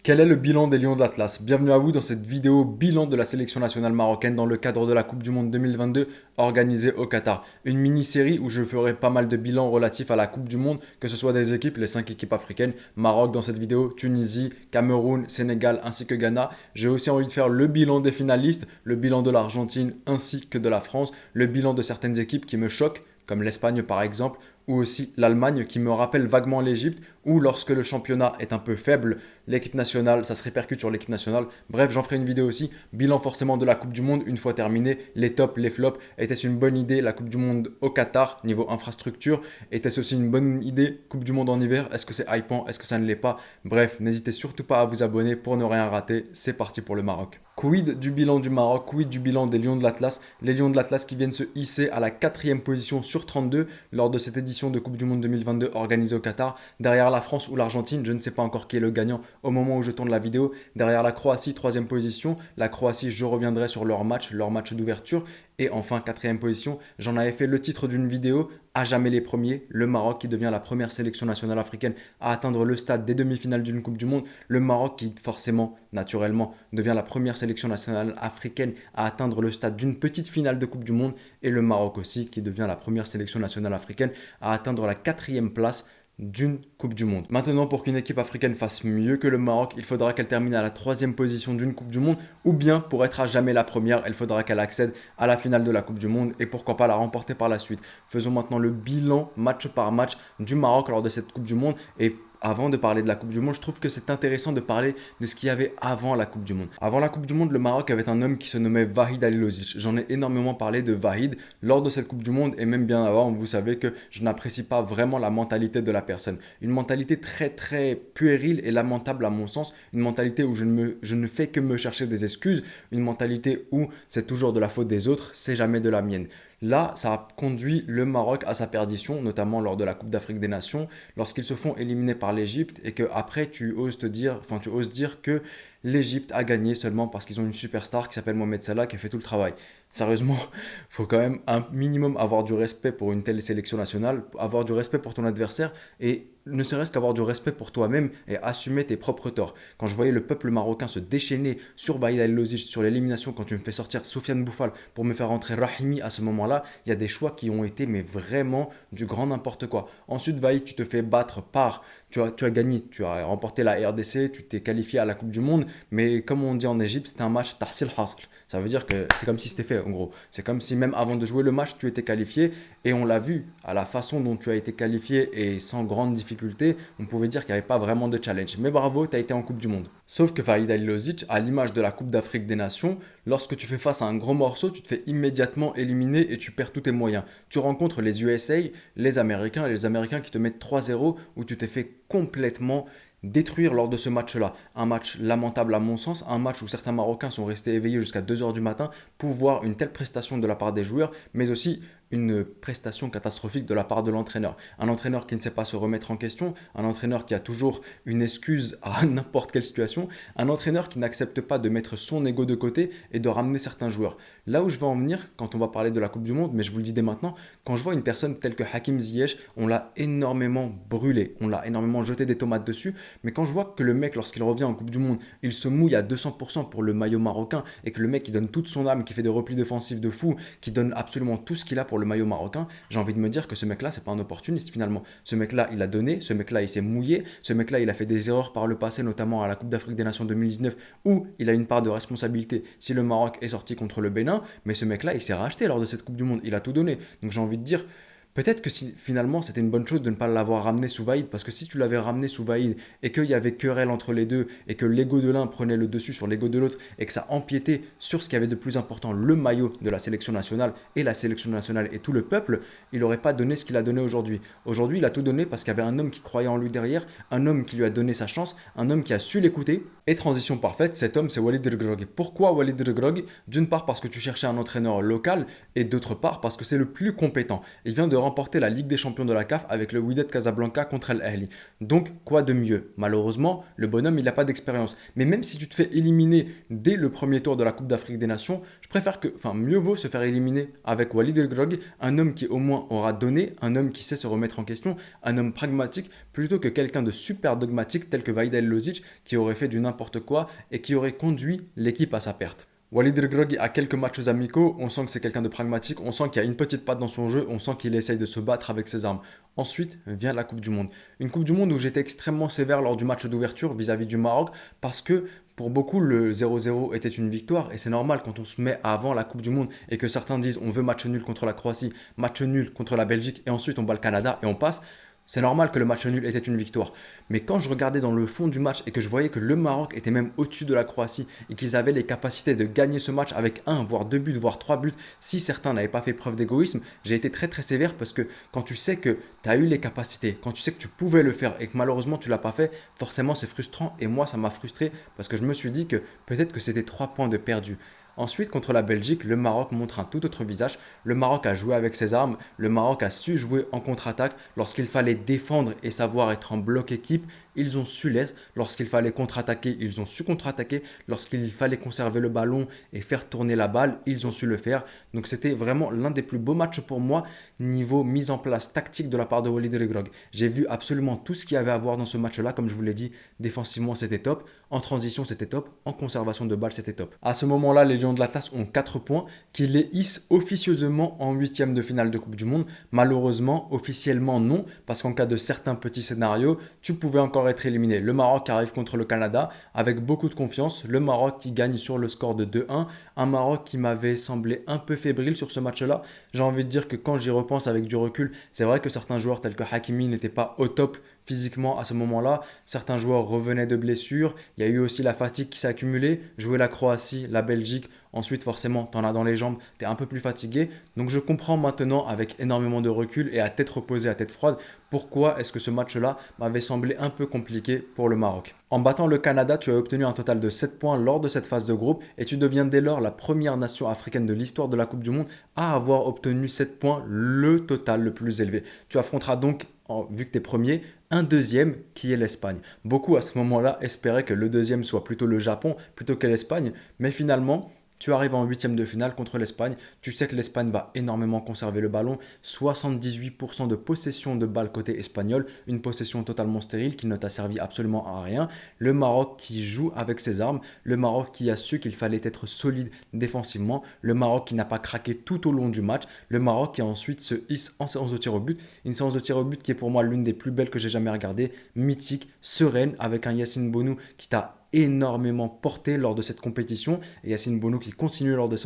Quel est le bilan des Lions de l'Atlas? Bienvenue à vous dans cette vidéo bilan de la sélection nationale marocaine dans le cadre de la Coupe du Monde 2022 organisée au Qatar. Une mini-série où je ferai pas mal de bilans relatifs à la Coupe du Monde, que ce soit des équipes, les 5 équipes africaines, Maroc dans cette vidéo, Tunisie, Cameroun, Sénégal ainsi que Ghana. J'ai aussi envie de faire le bilan des finalistes, le bilan de l'Argentine ainsi que de la France, le bilan de certaines équipes qui me choquent, comme l'Espagne par exemple, ou aussi l'Allemagne qui me rappelle vaguement l'Égypte, ou lorsque le championnat est un peu faible, l'équipe nationale, ça se répercute sur l'équipe nationale. Bref, j'en ferai une vidéo aussi. Bilan forcément de la Coupe du Monde une fois terminée, les tops, les flops. Était-ce une bonne idée la Coupe du Monde au Qatar, niveau infrastructure? Était-ce aussi une bonne idée Coupe du Monde en hiver? Est-ce que c'est hypant? Est-ce que ça ne l'est pas? Bref, n'hésitez surtout pas à vous abonner pour ne rien rater. C'est parti pour le Maroc. Quid du bilan du Maroc, quid du bilan des Lions de l'Atlas? Les Lions de l'Atlas qui viennent se hisser à la 4e position sur 32 lors de cette édition de Coupe du Monde 2022 organisée au Qatar. Derrière la France ou l'Argentine, je ne sais pas encore qui est le gagnant au moment où je tourne la vidéo. Derrière la Croatie, 3e position. La Croatie, je reviendrai sur leur match d'ouverture. Et enfin, 4e position, j'en avais fait le titre d'une vidéo, à jamais les premiers, le Maroc qui devient la première sélection nationale africaine à atteindre le stade des demi-finales d'une Coupe du Monde, le Maroc qui forcément, naturellement, devient la première sélection nationale africaine à atteindre le stade d'une petite finale de Coupe du Monde, et le Maroc aussi qui devient la première sélection nationale africaine à atteindre la 4e place d'une Coupe du Monde. Maintenant, pour qu'une équipe africaine fasse mieux que le Maroc, il faudra qu'elle termine à la 3e position d'une Coupe du Monde, ou bien pour être à jamais la première, il faudra qu'elle accède à la finale de la Coupe du Monde et pourquoi pas la remporter par la suite. Faisons maintenant le bilan match par match du Maroc lors de cette Coupe du Monde et avant de parler de la Coupe du Monde, je trouve que c'est intéressant de parler de ce qu'il y avait avant la Coupe du Monde. Avant la Coupe du Monde, le Maroc avait un homme qui se nommait Vahid Halilovic. J'en ai énormément parlé de Vahid lors de cette Coupe du Monde et même bien avant. Vous savez que je n'apprécie pas vraiment la mentalité de la personne. Une mentalité très très puérile et lamentable à mon sens. Une mentalité où je ne fais que me chercher des excuses. Une mentalité où c'est toujours de la faute des autres, c'est jamais de la mienne. Là, ça a conduit le Maroc à sa perdition, notamment lors de la Coupe d'Afrique des Nations, lorsqu'ils se font éliminer par l'Égypte et que après tu oses dire que l'Égypte a gagné seulement parce qu'ils ont une superstar qui s'appelle Mohamed Salah qui a fait tout le travail. Sérieusement, il faut quand même un minimum avoir du respect pour une telle sélection nationale, avoir du respect pour ton adversaire et ne serait-ce qu'avoir du respect pour toi-même et assumer tes propres torts. Quand je voyais le peuple marocain se déchaîner sur Vahid Halilovic, sur l'élimination, quand tu me fais sortir Soufiane Boufal pour me faire rentrer Rahimi à ce moment-là, il y a des choix qui ont été mais vraiment du grand n'importe quoi. Ensuite, Vahid, tu te fais battre par tu as gagné, tu as remporté la RDC, tu t'es qualifié à la Coupe du Monde, mais comme on dit en Égypte, c'était un match tahsil hasl. Ça veut dire que c'est comme si c'était fait en gros. C'est comme si même avant de jouer le match, tu étais qualifié et on l'a vu à la façon dont tu as été qualifié et sans grande difficulté, on pouvait dire qu'il n'y avait pas vraiment de challenge. Mais bravo, tu as été en Coupe du Monde. Sauf que Vahid Halilovic, à l'image de la Coupe d'Afrique des Nations, lorsque tu fais face à un gros morceau, tu te fais immédiatement éliminer et tu perds tous tes moyens. Tu rencontres les USA, les Américains et les Américains qui te mettent 3-0 où tu t'es fait complètement détruire lors de ce match-là. Un match lamentable à mon sens, un match où certains Marocains sont restés éveillés jusqu'à 2 heures du matin pour voir une telle prestation de la part des joueurs, mais aussi une prestation catastrophique de la part de l'entraîneur. Un entraîneur qui ne sait pas se remettre en question, un entraîneur qui a toujours une excuse à n'importe quelle situation, un entraîneur qui n'accepte pas de mettre son ego de côté et de ramener certains joueurs. Là où je veux en venir quand on va parler de la Coupe du Monde, mais je vous le dis dès maintenant, quand je vois une personne telle que Hakim Ziyech, on l'a énormément brûlé, on l'a énormément jeté des tomates dessus, mais quand je vois que le mec, lorsqu'il revient en Coupe du Monde, il se mouille à 200% pour le maillot marocain et que le mec, il donne toute son âme, qui fait des replis défensifs de fou, qui donne absolument tout ce qu'il a pour le maillot marocain, j'ai envie de me dire que ce mec-là, c'est pas un opportuniste finalement. Ce mec-là, il a donné, ce mec-là, il s'est mouillé, ce mec-là, il a fait des erreurs par le passé, notamment à la Coupe d'Afrique des Nations 2019, où il a une part de responsabilité si le Maroc est sorti contre le Bénin, mais ce mec-là, il s'est racheté lors de cette Coupe du Monde, il a tout donné. Donc j'ai envie de dire, peut-être que si, finalement c'était une bonne chose de ne pas l'avoir ramené sous Vaïd, parce que si tu l'avais ramené sous Vaïd et qu'il y avait querelle entre les deux et que l'ego de l'un prenait le dessus sur l'ego de l'autre et que ça empiétait sur ce qu'il y avait de plus important, le maillot de la sélection nationale et la sélection nationale et tout le peuple, il n'aurait pas donné ce qu'il a donné aujourd'hui. Aujourd'hui, il a tout donné parce qu'il y avait un homme qui croyait en lui derrière, un homme qui lui a donné sa chance, un homme qui a su l'écouter. Et transition parfaite, cet homme c'est Walid Regragui. Pourquoi Walid Regragui? D'une part parce que tu cherchais un entraîneur local et d'autre part parce que c'est le plus compétent. Il vient de remporté la Ligue des Champions de la CAF avec le Wydad Casablanca contre Al Ahly. Donc, quoi de mieux? Malheureusement, le bonhomme, il n'a pas d'expérience. Mais même si tu te fais éliminer dès le premier tour de la Coupe d'Afrique des Nations, je préfère que, enfin, mieux vaut se faire éliminer avec Walid El Grogui, un homme qui au moins aura donné, un homme qui sait se remettre en question, un homme pragmatique, plutôt que quelqu'un de super dogmatique tel que Vahid El Lozic qui aurait fait du n'importe quoi et qui aurait conduit l'équipe à sa perte. Walid El Grogui a quelques matchs amicaux, on sent que c'est quelqu'un de pragmatique, on sent qu'il y a une petite patte dans son jeu, on sent qu'il essaye de se battre avec ses armes. Ensuite vient la Coupe du Monde. Une Coupe du Monde où j'étais extrêmement sévère lors du match d'ouverture vis-à-vis du Maroc parce que pour beaucoup le 0-0 était une victoire et c'est normal quand on se met avant la Coupe du Monde et que certains disent on veut match nul contre la Croatie, match nul contre la Belgique et ensuite on bat le Canada et on passe. C'est normal que le match nul était une victoire. Mais quand je regardais dans le fond du match et que je voyais que le Maroc était même au-dessus de la Croatie et qu'ils avaient les capacités de gagner ce match avec un, voire deux buts, voire trois buts, si certains n'avaient pas fait preuve d'égoïsme, j'ai été très très sévère parce que quand tu sais que tu as eu les capacités, quand tu sais que tu pouvais le faire et que malheureusement tu l'as pas fait, forcément c'est frustrant et moi ça m'a frustré parce que je me suis dit que peut-être que c'était 3 points de perdu. Ensuite, contre la Belgique, le Maroc montre un tout autre visage. Le Maroc a joué avec ses armes, le Maroc a su jouer en contre-attaque. Lorsqu'il fallait défendre et savoir être en bloc équipe, ils ont su l'être. Lorsqu'il fallait contre-attaquer, ils ont su contre-attaquer. Lorsqu'il fallait conserver le ballon et faire tourner la balle, ils ont su le faire. Donc c'était vraiment l'un des plus beaux matchs pour moi, niveau mise en place tactique de la part de Walid El Grogui. J'ai vu absolument tout ce qu'il y avait à voir dans ce match-là. Comme je vous l'ai dit, défensivement c'était top, en transition c'était top, en conservation de balle c'était top. À ce moment-là, les Lions de l'Atlas ont 4 points qui les hissent officieusement en huitième de finale de Coupe du Monde. Malheureusement, officiellement non, parce qu'en cas de certains petits scénarios, tu pouvais encore être éliminé. Le Maroc arrive contre le Canada avec beaucoup de confiance. Le Maroc qui gagne sur le score de 2-1. Un Maroc qui m'avait semblé un peu fébrile sur ce match-là. J'ai envie de dire que quand j'y repense avec du recul, c'est vrai que certains joueurs tels que Hakimi n'étaient pas au top physiquement à ce moment-là. Certains joueurs revenaient de blessures. Il y a eu aussi la fatigue qui s'est accumulée. Jouer la Croatie, la Belgique, ensuite forcément, tu en as dans les jambes, tu es un peu plus fatigué. Donc je comprends maintenant avec énormément de recul et à tête reposée, à tête froide, pourquoi est-ce que ce match-là m'avait semblé un peu compliqué pour le Maroc. En battant le Canada, tu as obtenu un total de 7 points lors de cette phase de groupe et tu deviens dès lors la première nation africaine de l'histoire de la Coupe du Monde à avoir obtenu 7 points, le total le plus élevé. Tu affronteras donc, vu que tu es premier, un deuxième qui est l'Espagne. Beaucoup à ce moment-là espéraient que le deuxième soit plutôt le Japon plutôt que l'Espagne, mais finalement, tu arrives en huitième de finale contre l'Espagne. Tu sais que l'Espagne va énormément conserver le ballon. 78% de possession de balle côté espagnol. Une possession totalement stérile qui ne t'a servi absolument à rien. Le Maroc qui joue avec ses armes. Le Maroc qui a su qu'il fallait être solide défensivement. Le Maroc qui n'a pas craqué tout au long du match. Le Maroc qui ensuite se hisse en séance de tir au but. Une séance de tir au but qui est pour moi l'une des plus belles que j'ai jamais regardées. Mythique, sereine, avec un Yacine Bounou qui t'a énormément porté lors de cette compétition et Yacine Bounou qui continue lors de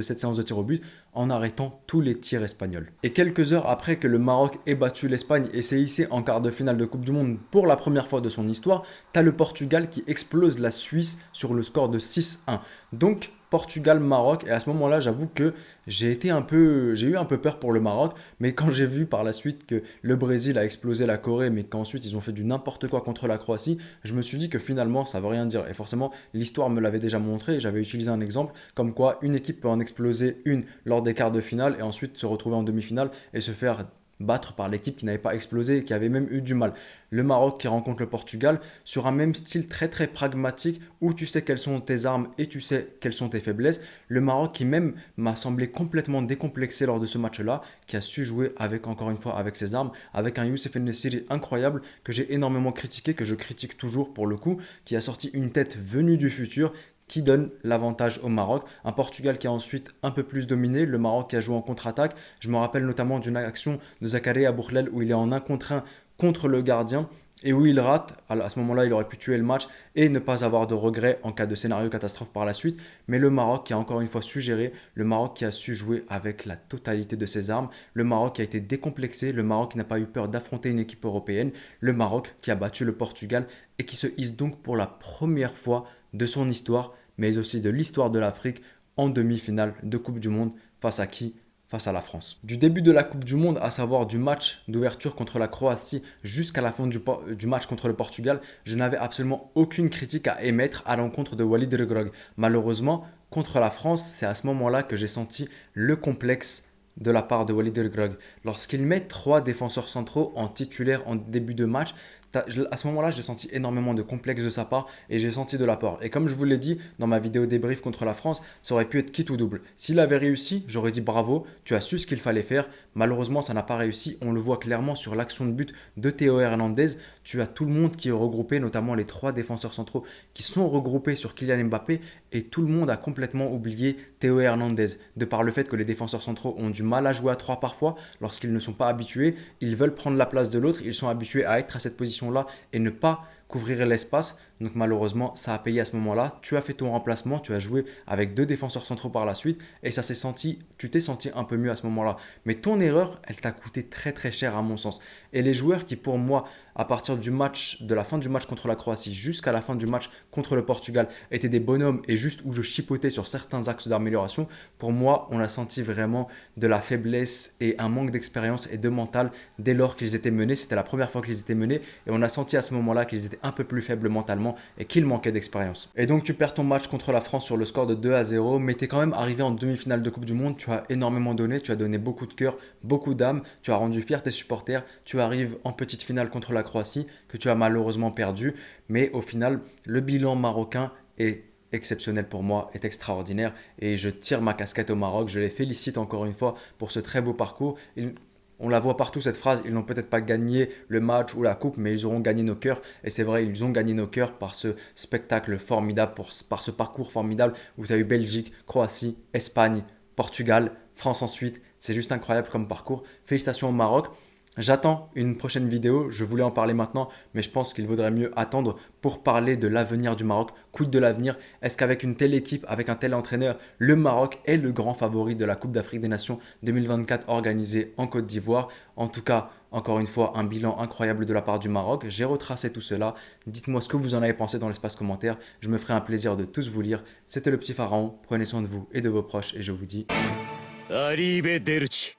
cette séance de tir au but en arrêtant tous les tirs espagnols. Et quelques heures après que le Maroc ait battu l'Espagne et s'est hissé en quart de finale de Coupe du Monde pour la première fois de son histoire, tu as le Portugal qui explose la Suisse sur le score de 6-1. Donc Portugal-Maroc, et à ce moment-là, j'avoue que j'ai eu un peu peur pour le Maroc, mais quand j'ai vu par la suite que le Brésil a explosé la Corée, mais qu'ensuite ils ont fait du n'importe quoi contre la Croatie, je me suis dit que finalement ça veut rien dire. Et forcément, l'histoire me l'avait déjà montré, et j'avais utilisé un exemple comme quoi une équipe peut en exploser une lors des quarts de finale et ensuite se retrouver en demi-finale et se faire battre par l'équipe qui n'avait pas explosé et qui avait même eu du mal. Le Maroc qui rencontre le Portugal sur un même style très très pragmatique où tu sais quelles sont tes armes et tu sais quelles sont tes faiblesses. Le Maroc qui même m'a semblé complètement décomplexé lors de ce match-là, qui a su jouer avec, encore une fois, avec ses armes, avec un Youssef En-Nesyri incroyable que j'ai énormément critiqué, que je critique toujours pour le coup, qui a sorti une tête venue du futur, qui donne l'avantage au Maroc. Un Portugal qui a ensuite un peu plus dominé, le Maroc qui a joué en contre-attaque. Je me rappelle notamment d'une action de Zakaria Bourlel où il est en 1 contre 1 contre le gardien et où il rate. À ce moment-là, il aurait pu tuer le match et ne pas avoir de regrets en cas de scénario catastrophe par la suite. Mais le Maroc qui a encore une fois su gérer, le Maroc qui a su jouer avec la totalité de ses armes, le Maroc qui a été décomplexé, le Maroc qui n'a pas eu peur d'affronter une équipe européenne, le Maroc qui a battu le Portugal et qui se hisse donc pour la première fois de son histoire, mais aussi de l'histoire de l'Afrique en demi-finale de Coupe du Monde. Face à qui? Face à la France. Du début de la Coupe du Monde, à savoir du match d'ouverture contre la Croatie jusqu'à la fin du match contre le Portugal, je n'avais absolument aucune critique à émettre à l'encontre de Walid El Grogui. Malheureusement, contre la France, c'est à ce moment-là que j'ai senti le complexe de la part de Walid El Grog. Lorsqu'il met trois défenseurs centraux en titulaire en début de match, à ce moment-là, j'ai senti énormément de complexe de sa part et j'ai senti de la peur. Et comme je vous l'ai dit dans ma vidéo débrief contre la France, ça aurait pu être quitte ou double. S'il avait réussi, j'aurais dit bravo, tu as su ce qu'il fallait faire. Malheureusement, ça n'a pas réussi. On le voit clairement sur l'action de but de Théo Hernandez. Tu as tout le monde qui est regroupé, notamment les trois défenseurs centraux qui sont regroupés sur Kylian Mbappé et tout le monde a complètement oublié Théo Hernandez. De par le fait que les défenseurs centraux ont du mal à jouer à trois parfois lorsqu'ils ne sont pas habitués, ils veulent prendre la place de l'autre, ils sont habitués à être à cette position-là et ne pas couvrir l'espace. Donc malheureusement, ça a payé à ce moment-là. Tu as fait ton remplacement, tu as joué avec deux défenseurs centraux par la suite et ça s'est senti, tu t'es senti un peu mieux à ce moment-là. Mais ton erreur, elle t'a coûté très très cher à mon sens. Et les joueurs qui pour moi, à partir du match, de la fin du match contre la Croatie jusqu'à la fin du match contre le Portugal, étaient des bonhommes et juste où je chipotais sur certains axes d'amélioration, pour moi, on a senti vraiment de la faiblesse et un manque d'expérience et de mental dès lors qu'ils étaient menés. C'était la première fois qu'ils étaient menés et on a senti à ce moment-là qu'ils étaient un peu plus faibles mentalement et qu'il manquait d'expérience. Et donc tu perds ton match contre la France sur le score de 2-0, mais tu es quand même arrivé en demi-finale de Coupe du Monde, tu as énormément donné, tu as donné beaucoup de cœur, beaucoup d'âme, tu as rendu fier tes supporters, tu arrives en petite finale contre la Croatie que tu as malheureusement perdu, mais au final le bilan marocain est exceptionnel pour moi, est extraordinaire et je tire ma casquette au Maroc, je les félicite encore une fois pour ce très beau parcours. On la voit partout cette phrase, ils n'ont peut-être pas gagné le match ou la coupe, mais ils auront gagné nos cœurs. Et c'est vrai, ils ont gagné nos cœurs par ce spectacle formidable, par ce parcours formidable où tu as eu Belgique, Croatie, Espagne, Portugal, France ensuite. C'est juste incroyable comme parcours. Félicitations au Maroc. J'attends une prochaine vidéo, je voulais en parler maintenant, mais je pense qu'il vaudrait mieux attendre pour parler de l'avenir du Maroc. Quid de l'avenir? Est-ce qu'avec une telle équipe, avec un tel entraîneur, le Maroc est le grand favori de la Coupe d'Afrique des Nations 2024 organisée en Côte d'Ivoire? En tout cas, encore une fois, un bilan incroyable de la part du Maroc. J'ai retracé tout cela. Dites-moi ce que vous en avez pensé dans l'espace commentaire. Je me ferai un plaisir de tous vous lire. C'était le petit pharaon. Prenez soin de vous et de vos proches et je vous dis... Arrivederci.